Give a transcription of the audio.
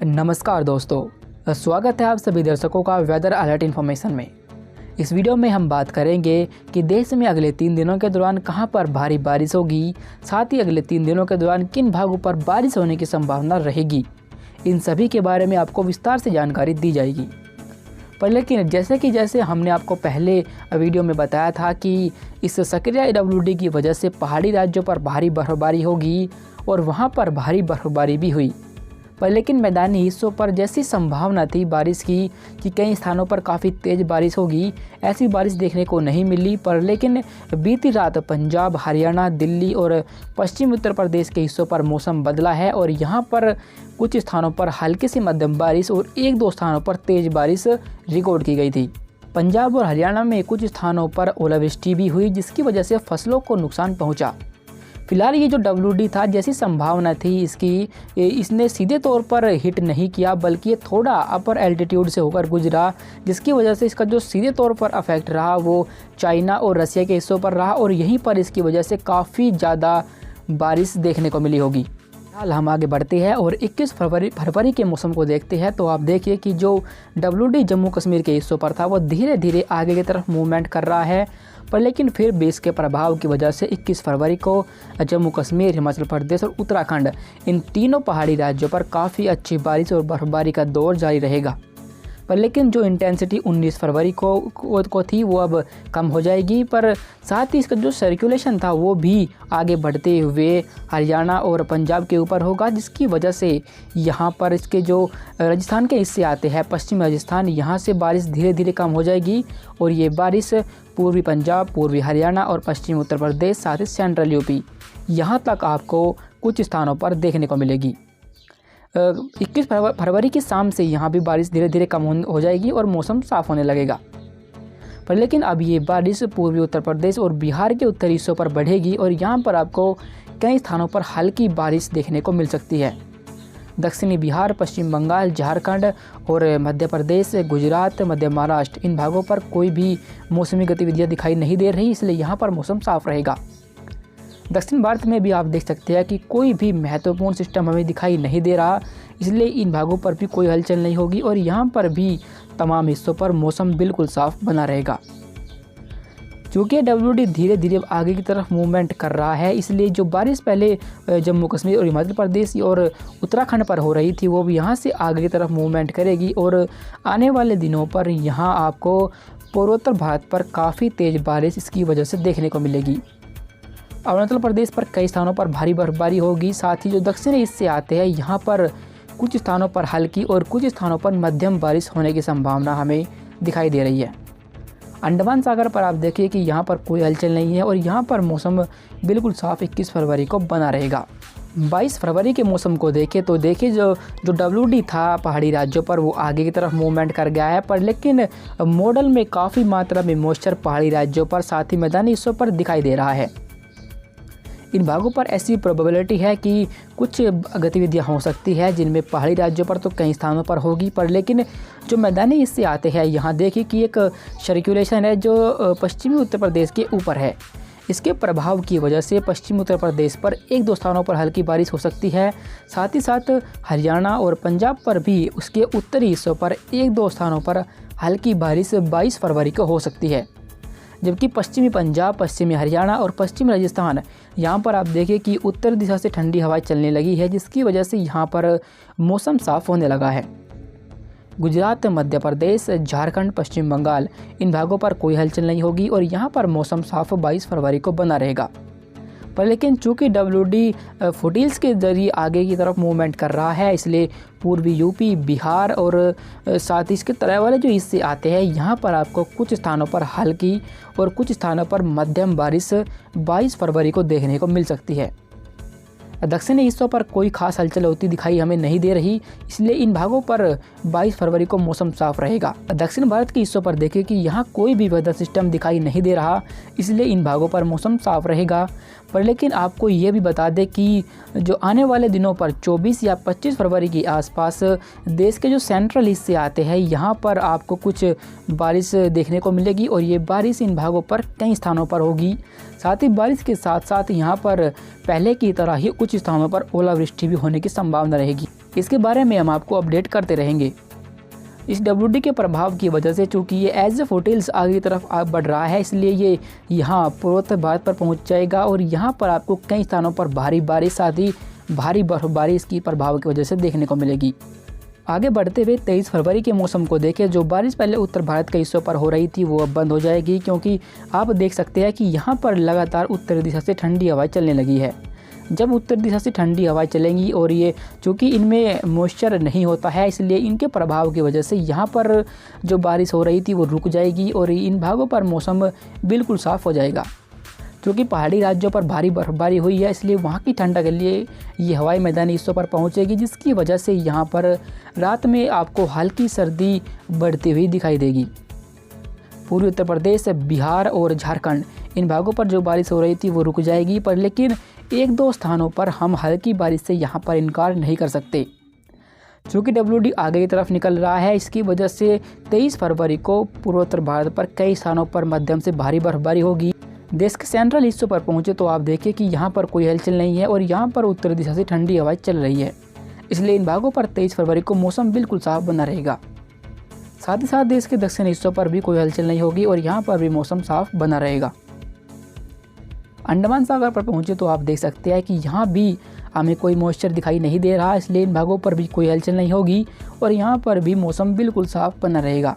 नमस्कार दोस्तों, स्वागत है आप सभी दर्शकों का वेदर अलर्ट इन्फॉर्मेशन में। इस वीडियो में हम बात करेंगे कि देश में अगले 3 दिनों के दौरान कहां पर भारी बारिश होगी, साथ ही अगले 3 दिनों के दौरान किन भागों पर बारिश होने की संभावना रहेगी। इन सभी के बारे में आपको विस्तार से जानकारी दी जाएगी। पर लेकिन जैसे हमने आपको पहले वीडियो में बताया था कि इस सक्रिय WD की वजह से पहाड़ी राज्यों पर भारी बर्फबारी होगी और वहां पर भारी बर्फबारी भी हुई। पर लेकिन मैदानी हिस्सों पर जैसी संभावना थी बारिश की कि कई स्थानों पर काफ़ी तेज़ बारिश होगी, ऐसी बारिश देखने को नहीं मिली। पर लेकिन बीती रात पंजाब, हरियाणा, दिल्ली और पश्चिमी उत्तर प्रदेश के हिस्सों पर मौसम बदला है और यहाँ पर कुछ स्थानों पर हल्की से मध्यम बारिश और 1-2 स्थानों पर तेज़ बारिश रिकॉर्ड की गई थी। पंजाब और हरियाणा में कुछ स्थानों पर ओलावृष्टि भी हुई, जिसकी वजह से फसलों को नुकसान पहुँचा। फिलहाल ये जो WD था, जैसी संभावना थी इसने सीधे तौर पर हिट नहीं किया, बल्कि ये थोड़ा अपर एल्टीट्यूड से होकर गुजरा, जिसकी वजह से इसका जो सीधे तौर पर अफेक्ट रहा वो चाइना और रसिया के हिस्सों पर रहा और यहीं पर इसकी वजह से काफ़ी ज़्यादा बारिश देखने को मिली होगी। फिलहाल हम आगे बढ़ते हैं और 21 फरवरी के मौसम को देखते हैं। तो आप देखिए कि जो WD जम्मू कश्मीर के हिस्सों पर था वो धीरे धीरे आगे की तरफ मूवमेंट कर रहा है। पर लेकिन फिर बेस के प्रभाव की वजह से 21 फरवरी को जम्मू कश्मीर, हिमाचल प्रदेश और उत्तराखंड, इन तीनों पहाड़ी राज्यों पर काफ़ी अच्छी बारिश और बर्फबारी का दौर जारी रहेगा। पर लेकिन जो इंटेंसिटी 19 फरवरी को थी वो अब कम हो जाएगी। पर साथ ही इसका जो सर्कुलेशन था वो भी आगे बढ़ते हुए हरियाणा और पंजाब के ऊपर होगा, जिसकी वजह से यहाँ पर इसके जो राजस्थान के हिस्से आते हैं, पश्चिमी राजस्थान, यहाँ से बारिश धीरे धीरे कम हो जाएगी और ये बारिश पूर्वी पंजाब, पूर्वी हरियाणा और पश्चिमी उत्तर प्रदेश, साथ ही सेंट्रल यूपी, यहाँ तक आपको कुछ स्थानों पर देखने को मिलेगी। 21 फरवरी की शाम से यहाँ भी बारिश धीरे धीरे कम हो जाएगी और मौसम साफ़ होने लगेगा। पर लेकिन अब ये बारिश पूर्वी उत्तर प्रदेश और बिहार के उत्तरी हिस्सों पर बढ़ेगी और यहाँ पर आपको कई स्थानों पर हल्की बारिश देखने को मिल सकती है। दक्षिणी बिहार, पश्चिम बंगाल, झारखंड और मध्य प्रदेश, गुजरात, मध्य महाराष्ट्र, इन भागों पर कोई भी मौसमी गतिविधियाँ दिखाई नहीं दे रही, इसलिए यहाँ पर मौसम साफ़ रहेगा। दक्षिण भारत में भी आप देख सकते हैं कि कोई भी महत्वपूर्ण सिस्टम हमें दिखाई नहीं दे रहा, इसलिए इन भागों पर भी कोई हलचल नहीं होगी और यहाँ पर भी तमाम हिस्सों पर मौसम बिल्कुल साफ बना रहेगा। चूँकि WD धीरे धीरे आगे की तरफ मूवमेंट कर रहा है, इसलिए जो बारिश पहले जम्मू कश्मीर और हिमाचल प्रदेश और उत्तराखंड पर हो रही थी वो भी यहाँ से आगे की तरफ मूवमेंट करेगी और आने वाले दिनों पर यहाँ आपको पूर्वोत्तर भारत पर काफ़ी तेज़ बारिश इसकी वजह से देखने को मिलेगी। अरुणाचल प्रदेश पर कई स्थानों पर भारी बर्फबारी होगी, साथ ही जो दक्षिणी हिस्से आते हैं यहाँ पर कुछ स्थानों पर हल्की और कुछ स्थानों पर मध्यम बारिश होने की संभावना हमें दिखाई दे रही है। अंडमान सागर पर आप देखिए कि यहाँ पर कोई हलचल नहीं है और यहाँ पर मौसम बिल्कुल साफ 21 फरवरी को बना रहेगा। 22 फरवरी के मौसम को देखें तो देखिए जो WD था पहाड़ी राज्यों पर वो आगे की तरफ मूवमेंट कर गया है। पर लेकिन मॉडल में काफ़ी मात्रा में मॉइस्चर पहाड़ी राज्यों पर, साथ ही मैदानी हिस्सों पर दिखाई दे रहा है। इन भागों पर ऐसी प्रोबेबिलिटी है कि कुछ गतिविधियां हो सकती है जिनमें पहाड़ी राज्यों पर तो कई स्थानों पर होगी, पर लेकिन जो मैदानी हिस्से आते हैं यहाँ देखिए कि एक सर्कुलेशन है जो पश्चिमी उत्तर प्रदेश के ऊपर है। इसके प्रभाव की वजह से पश्चिमी उत्तर प्रदेश पर 1-2 स्थानों पर हल्की बारिश हो सकती है। साथ ही साथ हरियाणा और पंजाब पर भी उसके उत्तरी हिस्सों पर 1-2 स्थानों पर हल्की बारिश 22 फरवरी को हो सकती है। जबकि पश्चिमी पंजाब, पश्चिमी हरियाणा और पश्चिमी राजस्थान, यहाँ पर आप देखिए कि उत्तर दिशा से ठंडी हवाएं चलने लगी है, जिसकी वजह से यहाँ पर मौसम साफ होने लगा है। गुजरात, मध्य प्रदेश, झारखंड, पश्चिम बंगाल, इन भागों पर कोई हलचल नहीं होगी और यहाँ पर मौसम साफ 22 फरवरी को बना रहेगा। पर लेकिन चूँकि WD फुटिल्स के जरिए आगे की तरफ मूवमेंट कर रहा है, इसलिए पूर्वी यूपी, बिहार और साथ ही इसके तराई वाले जो हिस्से आते हैं यहाँ पर आपको कुछ स्थानों पर हल्की और कुछ स्थानों पर मध्यम बारिश 22 फरवरी को देखने को मिल सकती है। दक्षिणी हिस्सों पर कोई खास हलचल होती दिखाई हमें नहीं दे रही, इसलिए इन भागों पर 22 फरवरी को मौसम साफ रहेगा। दक्षिण भारत के हिस्सों पर देखें कि यहाँ कोई भी वेदर सिस्टम दिखाई नहीं दे रहा, इसलिए इन भागों पर मौसम साफ रहेगा। पर लेकिन आपको ये भी बता दें कि जो आने वाले दिनों पर 24 या 25 फरवरी के आसपास देश के जो सेंट्रल हिस्से आते हैं यहाँ पर आपको कुछ बारिश देखने को मिलेगी और ये बारिश इन भागों पर कई स्थानों पर होगी। साथ ही बारिश के साथ साथ यहाँ पर पहले की तरह ही कुछ स्थानों पर ओलावृष्टि भी होने की संभावना रहेगी। इसके बारे में हम आपको अपडेट करते रहेंगे। इस WD के प्रभाव की वजह से चूँकि ये एज ए फोटिल्स आगे की तरफ बढ़ रहा है, इसलिए ये यहाँ पूर्वोत्तर भारत पर पहुँच जाएगा और यहाँ पर आपको कई स्थानों पर भारी बारिश साथ ही भारी बर्फबारी इसकी प्रभाव की वजह से देखने को मिलेगी। आगे बढ़ते हुए 23 फरवरी के मौसम को देखें। जो बारिश पहले उत्तर भारत के हिस्सों पर हो रही थी वो अब बंद हो जाएगी, क्योंकि आप देख सकते हैं कि यहाँ पर लगातार उत्तरी दिशा से ठंडी हवाएं चलने लगी है। जब उत्तर दिशा से ठंडी हवाएं चलेंगी और ये चूँकि इनमें मॉइस्चर नहीं होता है, इसलिए इनके प्रभाव की वजह से यहाँ पर जो बारिश हो रही थी वो रुक जाएगी और इन भागों पर मौसम बिल्कुल साफ़ हो जाएगा। क्योंकि पहाड़ी राज्यों पर भारी बर्फबारी हुई है, इसलिए वहाँ की ठंडक के लिए ये हवाई मैदानी हिस्सों पर पहुँचेगी, जिसकी वजह से यहाँ पर रात में आपको हल्की सर्दी बढ़ती हुई दिखाई देगी। पूर्वी उत्तर प्रदेश, बिहार और झारखंड इन भागों पर जो बारिश हो रही थी वो रुक जाएगी, पर लेकिन एक दो स्थानों पर हम हल्की बारिश से यहाँ पर इनकार नहीं कर सकते। चूँकि WD आगे की तरफ निकल रहा है, इसकी वजह से 23 फरवरी को पूर्वोत्तर भारत पर कई स्थानों पर मध्यम से भारी बर्फबारी होगी। देश के सेंट्रल हिस्सों पर पहुँचे तो आप देखिए कि यहाँ पर कोई हलचल नहीं है और यहाँ पर उत्तरी दिशा से ठंडी हवाएं चल रही है, इसलिए इन भागों पर 23 फरवरी को मौसम बिल्कुल साफ बना रहेगा। साथ ही साथ देश के दक्षिण हिस्सों पर भी कोई हलचल नहीं होगी और यहाँ पर भी मौसम साफ बना रहेगा। अंडमान सागर पर पहुँचे तो आप देख सकते हैं कि यहाँ भी हमें कोई मॉइस्चर दिखाई नहीं दे रहा, इसलिए इन भागों पर भी कोई हलचल नहीं होगी और यहाँ पर भी मौसम बिल्कुल साफ बना रहेगा।